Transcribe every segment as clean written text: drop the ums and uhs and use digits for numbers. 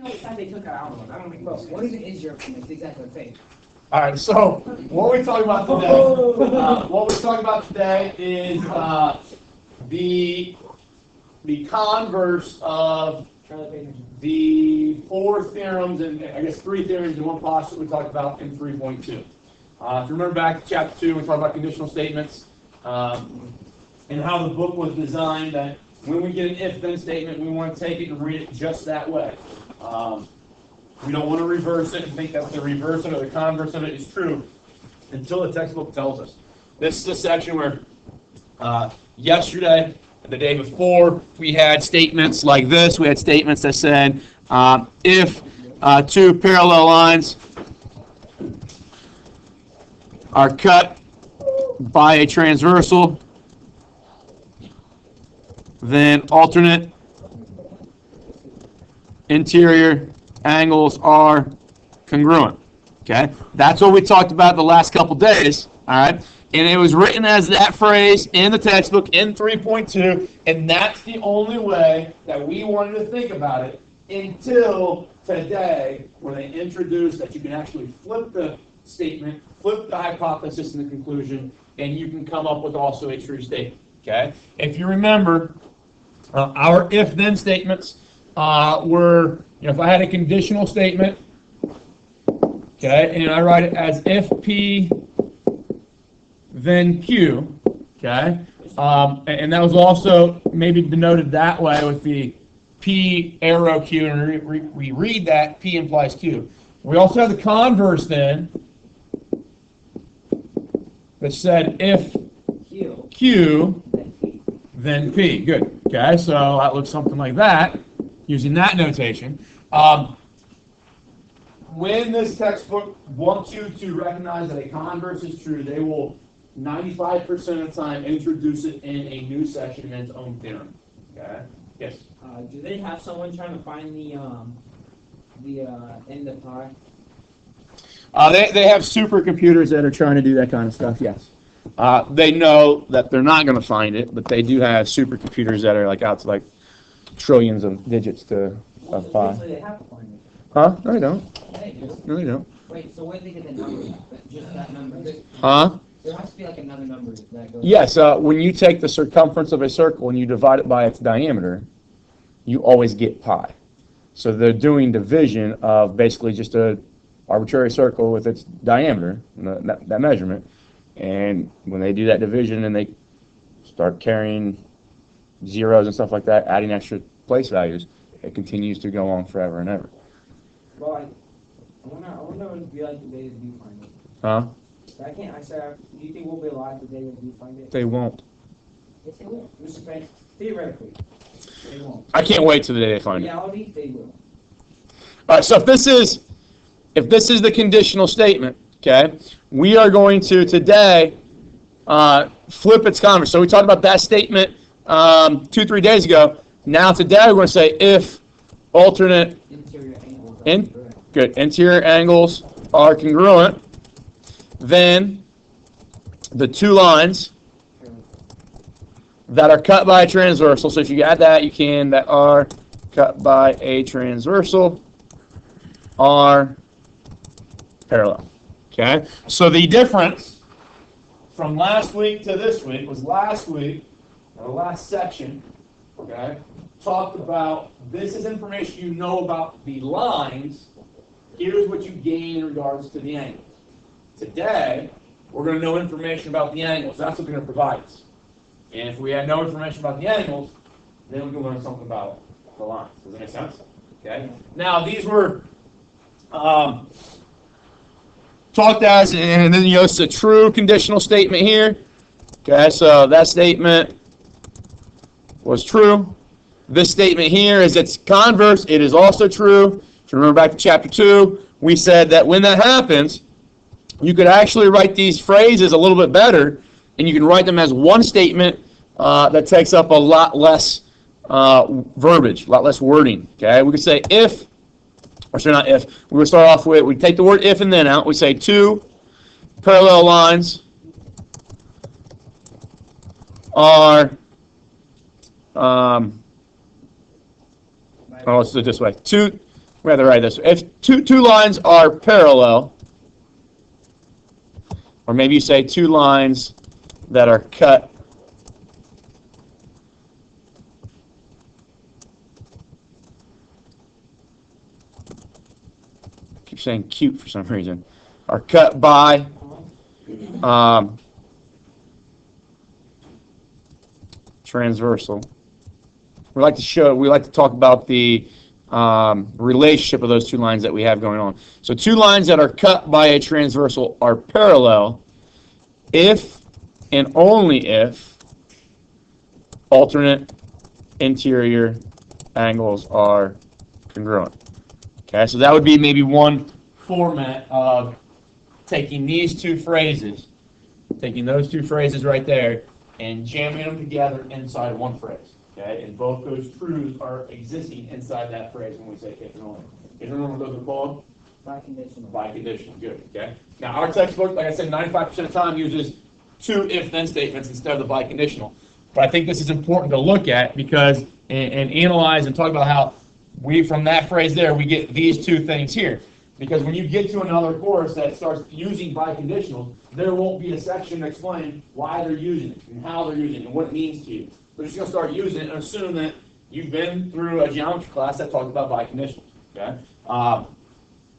They took it out of them. I don't know. What even is your exact thing? All right, so what we're talking about today, is the converse of the four theorems, and I guess three theorems in one postulate we talked about in 3.2. If you remember back to chapter 2, we talked about conditional statements and how the book was designed, that when we get an if-then statement, we want to take it and read it just that way. We don't want to reverse it and think that the reverse of it or the converse of it is true until the textbook tells us. This is a section where yesterday, the day before, we had statements like this. We had statements that said, if two parallel lines are cut by a transversal, then alternate interior angles are congruent. Okay? That's what we talked about the last couple days. All right? And it was written as that phrase in the textbook in 3.2, and that's the only way that we wanted to think about it until today, when they introduced that you can actually flip the statement, flip the hypothesis and the conclusion, and you can come up with also a true statement. Okay? If you remember, our if-then statements were, if I had a conditional statement, okay, and I write it as if P, then Q, okay, and that was also maybe denoted that way with the P arrow Q, and we read that P implies Q. We also have the converse then that said if Q, then P. Good. Okay, so that looks something like that, using that notation. When this textbook wants you to recognize that a converse is true, they will 95% of the time introduce it in a new section in its own theorem. Okay? Yes? Do they have someone trying to find the end of pi? They have supercomputers that are trying to do that kind of stuff, yes. They know that they're not going to find it, but they do have supercomputers that are out to trillions of digits of pi. They have to find it. Huh? No, they don't. They do. No, they don't. Wait, so where do they get the number? Just that number? Huh? There has to be another number that goes. Yes, when you take the circumference of a circle and you divide it by its diameter, you always get pi. So they're doing division of basically just a arbitrary circle with its diameter, that measurement. And when they do that division and they start carrying zeros and stuff like that, adding extra place values, it continues to go on forever and ever. Well, I wonder what it would be like the day that you find it. Huh? I said, do you think we'll be alive the day that you find it? They won't. Yes, they will. Mr. Banks, theoretically, they won't. I can't wait till the day they find it. In reality, they will. All right, so if this is the conditional statement, okay, we are going to today flip its converse. So we talked about that statement 2-3 days ago. Now today we're going to say if alternate interior angles are congruent, then the two lines that are cut by a transversal, so if you add that, you can, that are cut by a transversal are parallel. Okay? So the difference from last week to this week was last week, or the last section, okay, talked about this is information you know about the lines. Here's what you gain in regards to the angles. Today, we're going to know information about the angles. That's what's going to provide us. And if we had no information about the angles, then we can learn something about the lines. Does that make sense? Okay. Now, these were talked as, and then it's a true conditional statement here. Okay, so that statement was true. This statement here is its converse. It is also true. If you remember back to chapter 2, we said that when that happens, you could actually write these phrases a little bit better, and you can write them as one statement that takes up a lot less verbiage, a lot less wording. Okay, we could say if, or sorry, not if. We would start off with, we take the word if and then out. We say two parallel lines are, let's do it this way. rather write this. If two lines are parallel, or maybe you say two lines that are cut I keep saying cute for some reason, are cut by transversal. We like to talk about the relationship of those two lines that we have going on. So two lines that are cut by a transversal are parallel if and only if alternate interior angles are congruent. Okay, so that would be maybe one format of taking these two phrases, taking those two phrases right there, and jamming them together inside one phrase. Okay, and both those truths are existing inside that phrase when we say if and only. You remember what those are called? Biconditional. Biconditional. Good. Okay. Now our textbook, like I said, 95% of the time uses two if-then statements instead of the biconditional. But I think this is important to look at because and analyze and talk about how from that phrase there we get these two things here. Because when you get to another course that starts using biconditionals, there won't be a section explaining why they're using it and how they're using it and what it means to you. They're just going to start using it and assume that you've been through a geometry class that talks about biconditionals. Okay?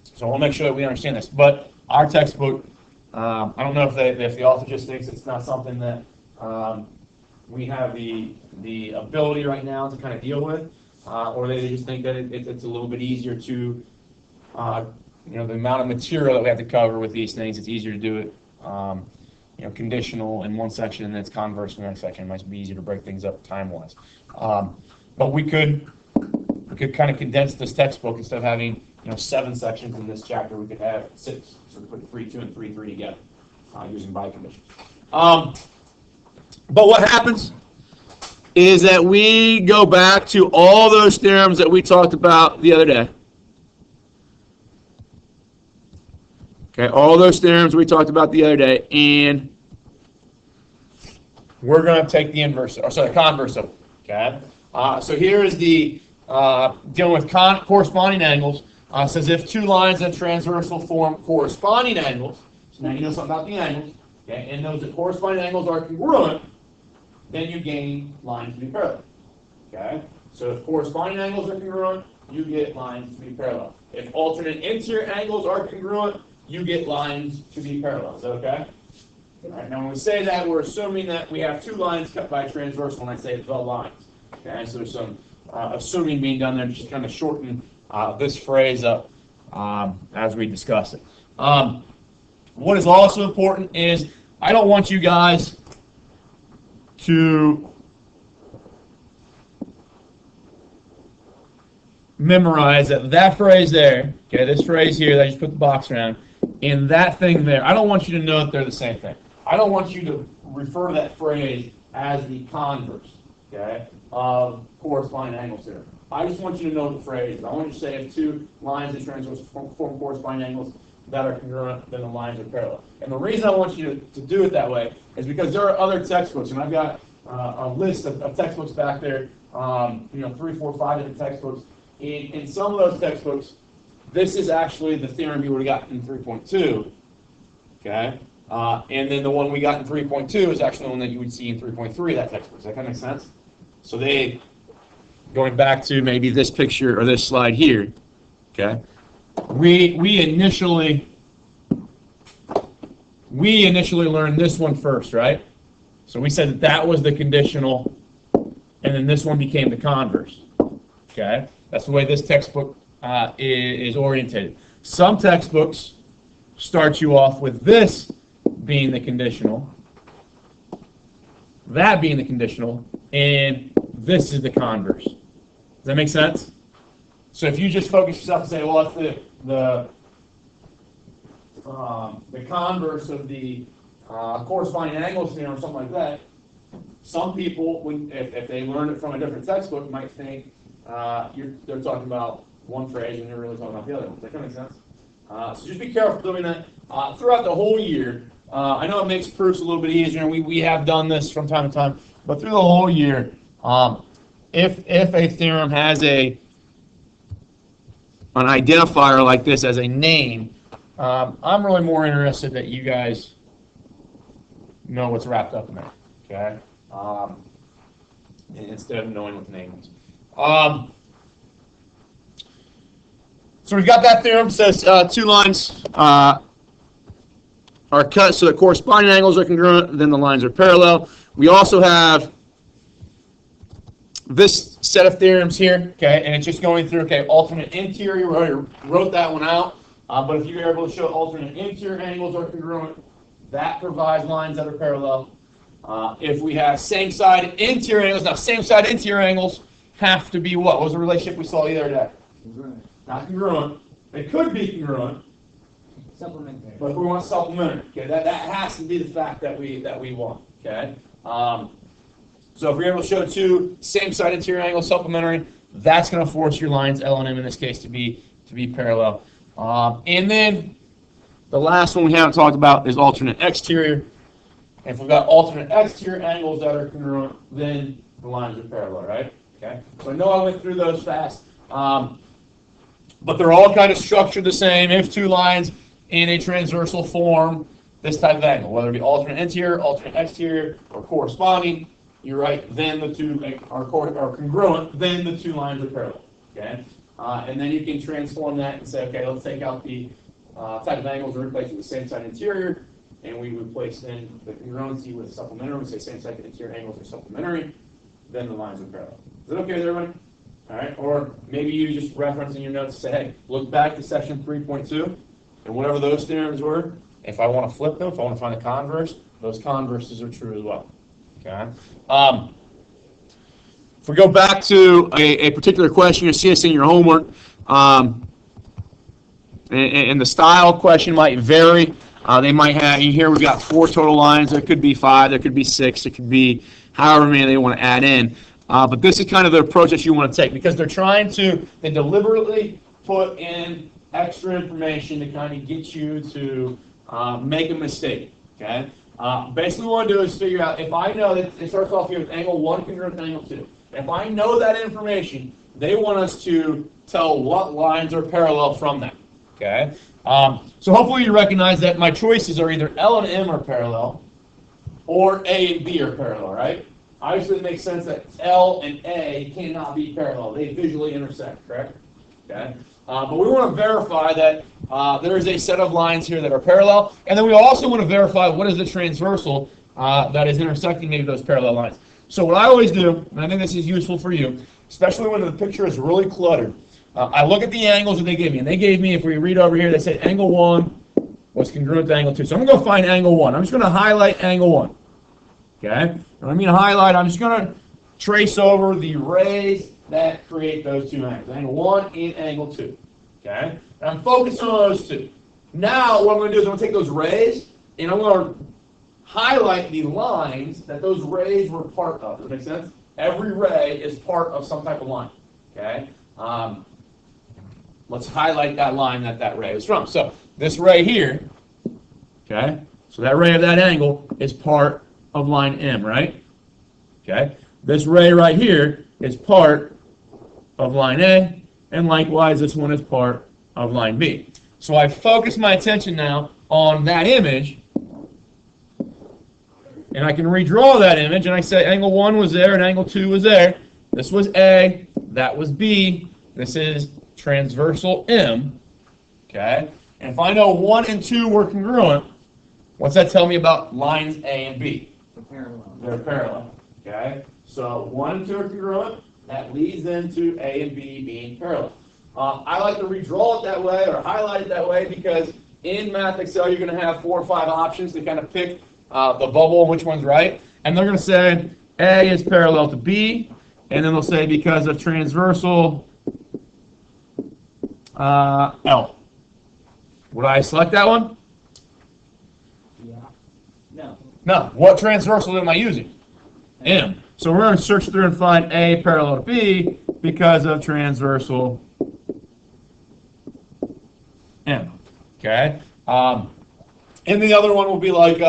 So we'll make sure that we understand this. But our textbook, I don't know if the author just thinks it's not something that we have the ability right now to kind of deal with, or they just think that it's a little bit easier to, the amount of material that we have to cover with these things, it's easier to do it, conditional in one section and then it's converse in the next section. It might be easier to break things up time-wise. But we could kind of condense this textbook instead of having 7 sections in this chapter. We could have 6, so we put 3, 2, and 3, 3 together using biconditions. But what happens is that we go back to all those theorems that we talked about the other day. Okay, all those theorems we talked about the other day, and we're going to take the converse of it. Okay, so here is the dealing with corresponding angles. Says if two lines in transversal form corresponding angles. So now you know something about the angles. Okay, and those that corresponding angles are congruent, then you gain lines to be parallel. Okay, so if corresponding angles are congruent, you get lines to be parallel. If alternate interior angles are congruent, you get lines to be parallel. Is that okay? All right, now when we say that, we're assuming that we have two lines cut by a transversal when I say the lines. Okay, so there's some assuming being done there to just kind of shorten this phrase up as we discuss it. What is also important is I don't want you guys to memorize that phrase there, okay, this phrase here that I just put the box around, and that thing there. I don't want you to know that they're the same thing. I don't want you to refer to that phrase as the converse, okay, of corresponding angles there. I just want you to know the phrase. I want you to say if two lines in transverse form corresponding angles that are congruent, then the lines are parallel. And the reason I want you to do it that way is because there are other textbooks, and I've got a list of textbooks back there, 3, 4, 5 different textbooks. In some of those textbooks, this is actually the theorem you would have gotten in 3.2, okay? And then the one we got in 3.2 is actually the one that you would see in 3.3 of that textbook. Does that kind of make sense? So going back to maybe this picture or this slide here, okay? We initially learned this one first, right? So we said that was the conditional, and then this one became the converse, okay? That's the way this textbook is orientated. Some textbooks start you off with this being the conditional, that being the conditional, and this is the converse. Does that make sense? So if you just focus yourself and say, well, it's the converse of the corresponding angles theorem or something like that, some people, if they learn it from a different textbook, might think they're talking about one phrase and you're really talking about the other one. Does that kind of make sense? So just be careful doing that throughout the whole year. I know it makes proofs a little bit easier, and we have done this from time to time, but through the whole year, if a theorem has a an identifier like this as a name, I'm really more interested that you guys know what's wrapped up in there, okay? Instead of knowing what the name is. So we've got that theorem. It says two lines are cut so that corresponding angles are congruent, then the lines are parallel. We also have this set of theorems here, okay, and it's just going through, okay, alternate interior, we already wrote that one out, but if you're able to show alternate interior angles are congruent, that provides lines that are parallel. If we have same side interior angles, now same side interior angles have to be what? What was the relationship we saw the other day? Congruent. Not congruent. It could be congruent, Supplementary. but if we want supplementary, okay, that has to be the fact that we want, okay? So if you're able to show two same side interior angles supplementary, that's going to force your lines L and M in this case to be parallel. And then the last one we haven't talked about is alternate exterior. And if we've got alternate exterior angles that are congruent, then the lines are parallel, right? Okay. So I know I went through those fast, but they're all kind of structured the same. If two lines in a transversal form this type of angle, whether it be alternate interior, alternate exterior, or corresponding, you're right, then the two are congruent, then the two lines are parallel, okay? And then you can transform that and say, okay, let's take out the type of angles and replace it with same side interior, and we replace then the congruency with supplementary. We say same side interior angles are supplementary, then the lines are parallel. Is that okay with everybody? All right, or maybe you just reference in your notes, say, hey, look back to section 3.2, and whatever those theorems were, if I want to flip them, if I want to find the converse, those converses are true as well. Okay. If we go back to a particular question, you see this in your homework, and the style question might vary. They might have, here we've got 4 total lines. There could be 5, there could be 6, there could be however many they want to add in. But this is kind of the approach that you want to take because they deliberately put in extra information to kind of get you to make a mistake. Okay. Basically what I want to do is figure out, if I know that it starts off here with angle 1 congruent to angle 2. If I know that information, they want us to tell what lines are parallel from that. Okay? So hopefully you recognize that my choices are either L and M are parallel, or A and B are parallel, right? Obviously it makes sense that L and A cannot be parallel. They visually intersect, correct? Okay? But we want to verify that there is a set of lines here that are parallel, and then we also want to verify what is the transversal that is intersecting maybe those parallel lines. So what I always do, and I think this is useful for you, especially when the picture is really cluttered, I look at the angles that they gave me, and they gave me, if we read over here, they said angle 1 was congruent to angle 2. So I'm going to go find angle 1. I'm just going to highlight angle 1. Okay? When I mean highlight, I'm just going to trace over the rays that create those two angles, angle 1 and angle 2. Okay? And I'm focusing on those two. Now, what I'm going to do is I'm going to take those rays, and I'm going to highlight the lines that those rays were part of. Does that make sense? Every ray is part of some type of line. Okay? Let's highlight that line that ray is from. So, this ray here, okay? So that ray of that angle is part of line M, right? Okay? This ray right here is part of line A, and likewise this one is part of line B. So I focus my attention now on that image, and I can redraw that image, and I say angle 1 was there and angle 2 was there. This was A, that was B, this is transversal M, okay? And if I know 1 and 2 were congruent, what's that tell me about lines A and B? They're parallel. They're parallel, okay? So 1 and 2 are congruent. That leads into A and B being parallel. I like to redraw it that way or highlight it that way because in Math Excel you're going to have 4 or 5 options to kind of pick the bubble and which one's right. And they're going to say A is parallel to B, and then they'll say because of transversal L. Would I select that one? Yeah. No. No. What transversal am I using? M. So we're going to search through and find A parallel to B because of transversal M. Okay? And the other one will be like, the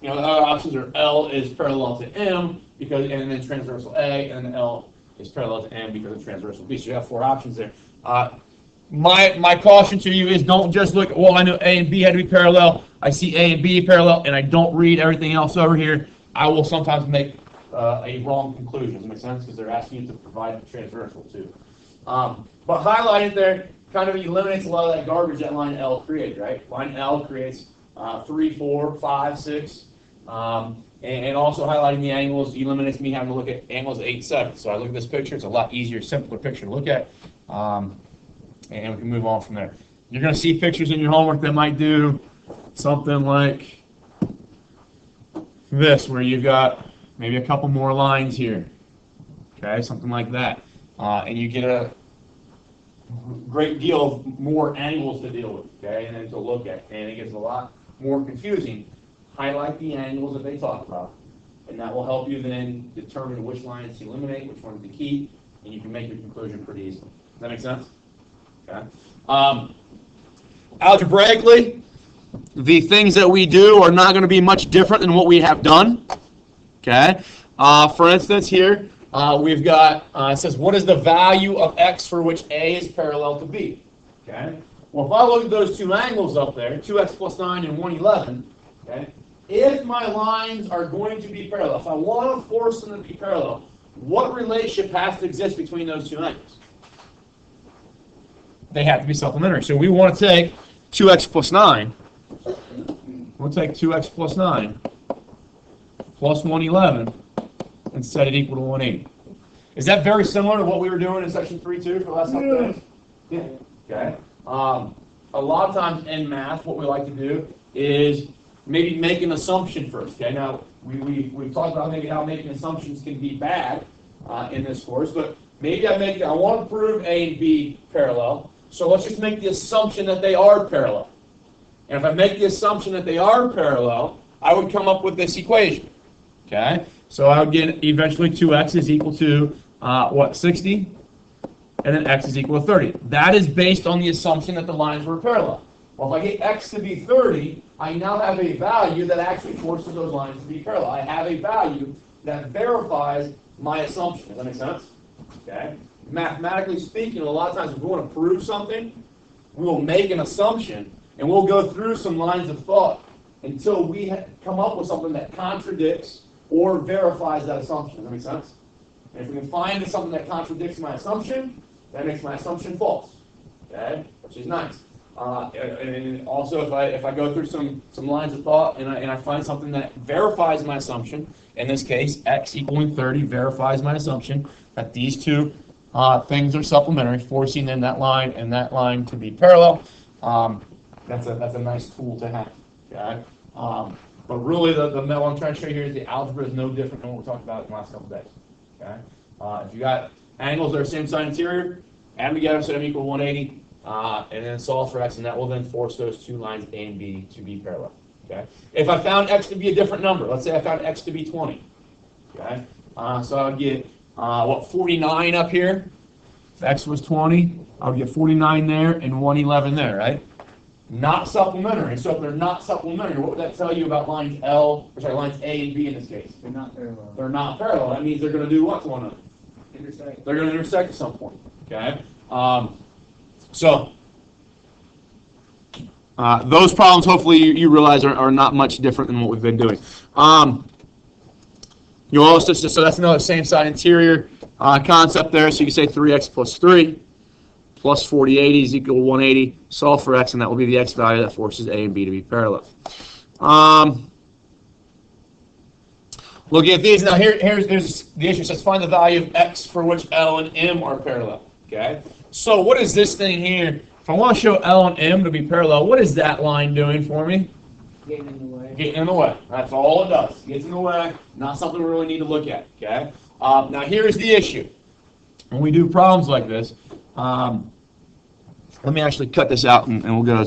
other options are L is parallel to M, because, and then transversal A, and then L is parallel to M because of transversal B. So you have 4 options there. my caution to you is don't just look, well, I know A and B had to be parallel. I see A and B parallel, and I don't read everything else over here. I will sometimes make a wrong conclusion. Does that make sense? Because they're asking you to provide the transversal too. But highlighted there kind of eliminates a lot of that garbage that line L creates, right? Line L creates 3, 4, 5, 6. And also highlighting the angles eliminates me having to look at angles 8, 7. So I look at this picture, it's a lot easier, simpler picture to look at. And we can move on from there. You're going to see pictures in your homework that might do something like this, where you've got maybe a couple more lines here. Okay, something like that. And you get a great deal of more angles to deal with, okay, and then to look at. And it gets a lot more confusing. Highlight the angles that they talk about, and that will help you then determine which lines to eliminate, which ones to keep, and you can make your conclusion pretty easily. Does that make sense? Okay. Algebraically, the things that we do are not going to be much different than what we have done. Okay. For instance, here we've got it says what is the value of x for which A is parallel to B? Okay. Well, if I look at those two angles up there, 2x plus 9 and 111. Okay. If my lines are going to be parallel, if I want to force them to be parallel, what relationship has to exist between those two angles? They have to be supplementary. So we want to take 2x plus 9. We'll take 2x plus 9 plus 111 and set it equal to 180. Is that very similar to what we were doing in section 3.2 for the last couple of days? Yeah. Okay. A lot of times in math, what we like to do is maybe make an assumption first. Okay, now we've talked about maybe how making assumptions can be bad in this course, but maybe I want to prove A and B parallel, so let's just make the assumption that they are parallel. And if I make the assumption that they are parallel, I would come up with this equation. Okay, so I would get eventually 2x is equal to 60, and then x is equal to 30. That is based on the assumption that the lines were parallel. Well, if I get x to be 30, I now have a value that actually forces those lines to be parallel. I have a value that verifies my assumption. Does that make sense? Okay. Mathematically speaking, a lot of times if we want to prove something, we will make an assumption, and we'll go through some lines of thought until we come up with something that contradicts or verifies that assumption. Does that make sense? And if we can find something that contradicts my assumption, that makes my assumption false. Okay, which is nice. And also, if I go through some lines of thought and I find something that verifies my assumption, in this case, x equaling 30 verifies my assumption that these two things are supplementary, forcing then that line and that line to be parallel. That's a nice tool to have. Okay. But really, what I'm trying to show you here is the algebra is no different than what we talked about in the last couple of days. Okay. If you got angles that are same side interior, add them together, set them equal to 180. And then solve for x, and that will then force those two lines A and B to be parallel. Okay. If I found x to be a different number, let's say I found x to be 20. Okay. So I'll get 49 up here. If x was 20, I'll get 49 there and 111 there, right? Not supplementary. So if they're not supplementary, what would that tell you about lines lines A and B in this case? They're not parallel. They're not parallel. That means they're going to do what to one another? Intersect. They're going to intersect at some point. Okay. So those problems, hopefully, you realize are not much different than what we've been doing. You also so that's another same side interior concept there. So you can say 3x plus 3 plus 4080 is equal to 180. Solve for x, and that will be the x value that forces A and B to be parallel. Look at these. Now here's the issue. It says find the value of x for which L and M are parallel. Okay. So what is this thing here? If I want to show L and M to be parallel, what is that line doing for me? Getting in the way. Getting in the way. That's all it does. Gets in the way. Not something we really need to look at. Okay. Now here's the issue. When we do problems like this, let me actually cut this out and we'll go to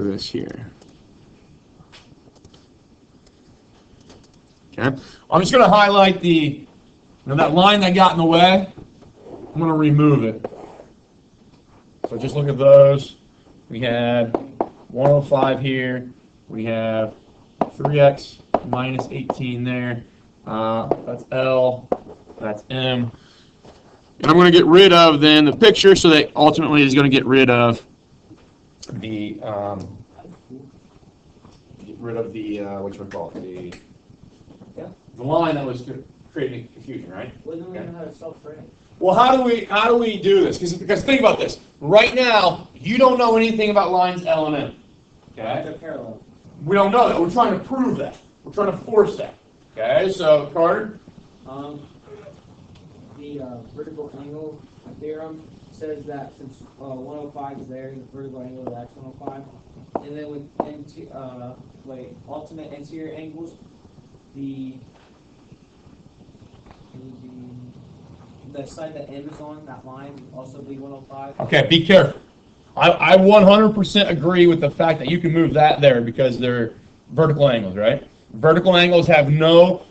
this here. Okay. I'm just going to highlight that line that got in the way. I'm going to remove it. So just look at those. We had 105 here. We have 3x minus 18 there. That's L. That's M. And I'm going to get rid of then the picture, so that ultimately is going to get rid of the the line that was creating confusion, right? We don't even know how to self-frame. Well, how do we do this? Because think about this. Right now, you don't know anything about lines L and M. Okay? They're parallel. We don't know that. We're trying to prove that. We're trying to force that. Okay? So, Carter? The vertical angle theorem says that since 105 is there, the vertical angle is x 105. And then with ultimate interior angles, the side that M is on, that line, would also be 105. Okay, be careful. I 100% agree with the fact that you can move that there because they're vertical angles, right? Vertical angles have no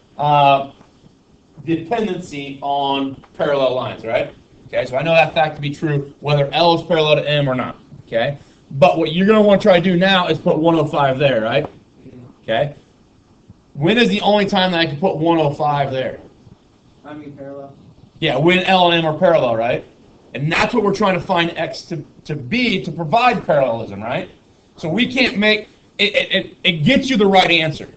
dependency on parallel lines, right? Okay, so I know that fact to be true whether L is parallel to M or not, okay? But what you're going to want to try to do now is put 105 there, right? Okay? When is the only time that I can put 105 there? I mean parallel. Yeah, when L and M are parallel, right? And that's what we're trying to find X to be to provide parallelism, right? So we can't make it gets you the right answer.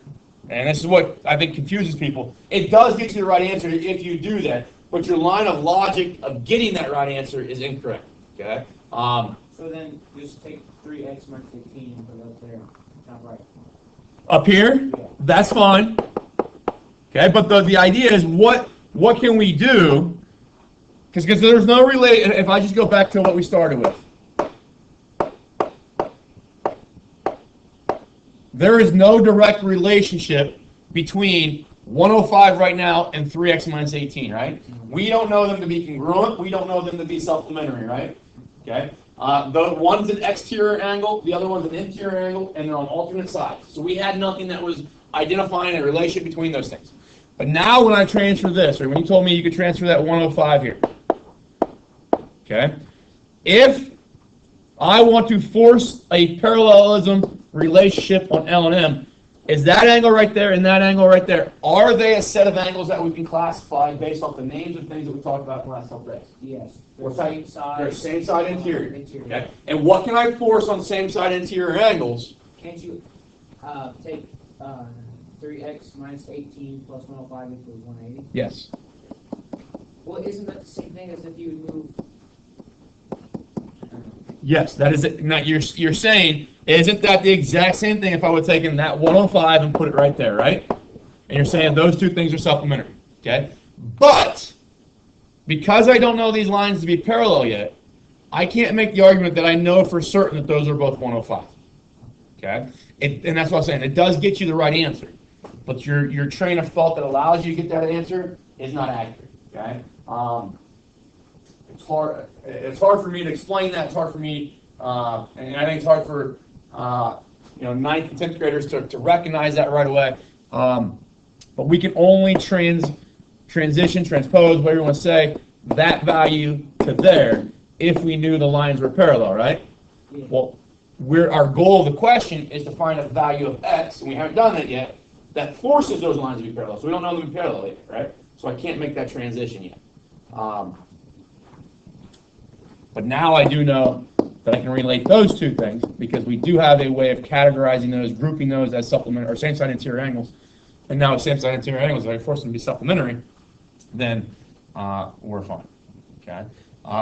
And this is what I think confuses people. It does get you the right answer if you do that, but your line of logic of getting that right answer is incorrect. Okay? So then just take 3x minus 18 and put it up there. Not right. Up here, that's fine. Okay, but the idea is what can we do? Because there's no relation. If I just go back to what we started with, there is no direct relationship between 105 right now and 3x minus 18, right? We don't know them to be congruent. We don't know them to be supplementary, right? Okay. The one's an exterior angle, the other one's an interior angle, and they're on alternate sides. So we had nothing that was identifying a relationship between those things. But now when I transfer this, or when you told me you could transfer that 105 here, okay? If I want to force a parallelism relationship on L and M, is that angle right there and that angle right there, are they a set of angles that we can classify based off the names of things that we talked about in the last couple days? Yes. What Same type? side. They're same side interior. Interior. Okay. And what can I force on same side interior angles? Can't you take 3x minus 18 plus 105 equals 180? Yes. Well, isn't that the same thing as if you move? Yes, that is it. Now you're saying, isn't that the exact same thing if I would take in that 105 and put it right there, right? And you're saying those two things are supplementary, okay? But because I don't know these lines to be parallel yet, I can't make the argument that I know for certain that those are both 105. Okay? And that's what I'm saying. It does get you the right answer. But your train of thought that allows you to get that answer is not accurate. Okay? It's hard for me to explain that. It's hard for me, and I think it's hard for 9th and 10th graders to recognize that right away. But we can only transition, transpose, whatever you want to say, that value to there if we knew the lines were parallel, right? Yeah. Well, our goal of the question is to find a value of x, and we haven't done that yet, that forces those lines to be parallel. So we don't know them to be parallel yet, right? So I can't make that transition yet. But now I do know that I can relate those two things because we do have a way of categorizing those, grouping those as supplementary or same side interior angles. And now with same side interior angles, if I force them to be supplementary, then we're fine. Okay.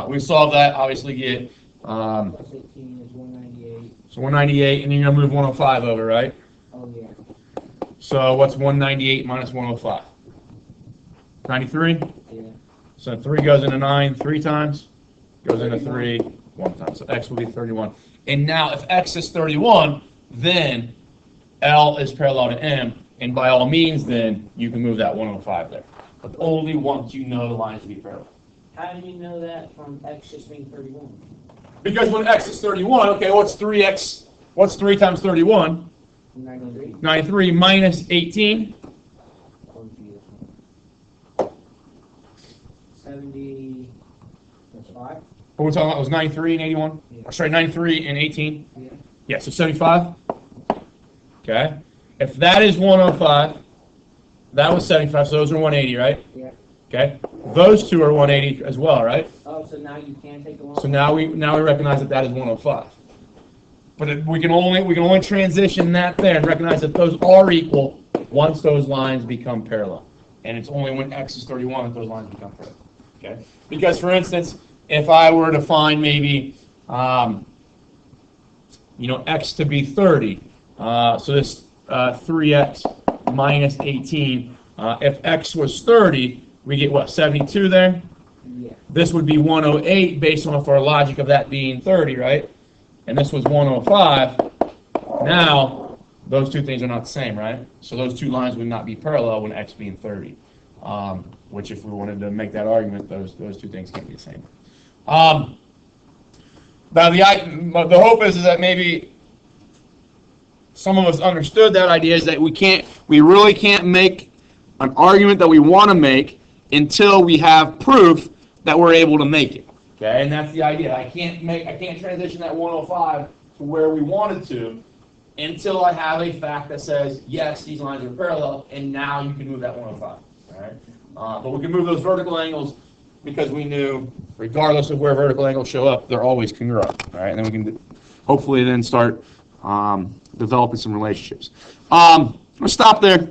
We solve that. Obviously, get Plus 18 is 198. so 198, and then you're gonna move 105 over, right? Oh, yeah. So what's 198 minus 105? 93. Yeah. So 3 goes into 9 3 times, goes into 3 1 time. So x will be 31. And now if x is 31, then L is parallel to M, and by all means, then you can move that 105 there. But only once you know the lines to be parallel. How do you know that from x just being 31? Because when x is 31, okay, what's 3x? What's 3 times 31? 93. 93 minus 18. 75. What we're talking about was 93 and 81? Yeah. Or sorry, 93 and 18? Yeah. Yeah, so 75. Okay. If that is 105, that was 75, so those are 180, right? Yeah. Okay. those two are 180 as well, right? Oh, so now you can take a line? So now we recognize that is 105. But we can only transition that there and recognize that those are equal once those lines become parallel. And it's only when x is 31 that those lines become parallel. Okay? Because for instance, if I were to find maybe x to be 30, so this 3x minus 18, if x was 30, we get what, 72 there? Yeah. This would be 108 based on our logic of that being 30, right? And this was 105. Now, those two things are not the same, right? So those two lines would not be parallel when x being 30. Which if we wanted to make that argument, those two things can't be the same. Now, the hope is that maybe some of us understood that idea is that we really can't make an argument that we want to make until we have proof that we're able to make it. Okay, and that's the idea. I can't transition that 105 to where we wanted to until I have a fact that says, yes, these lines are parallel, and now you can move that 105. All right? But we can move those vertical angles because we knew, regardless of where vertical angles show up, they're always congruent. All right? And then we can hopefully then start developing some relationships. I'm going to stop there.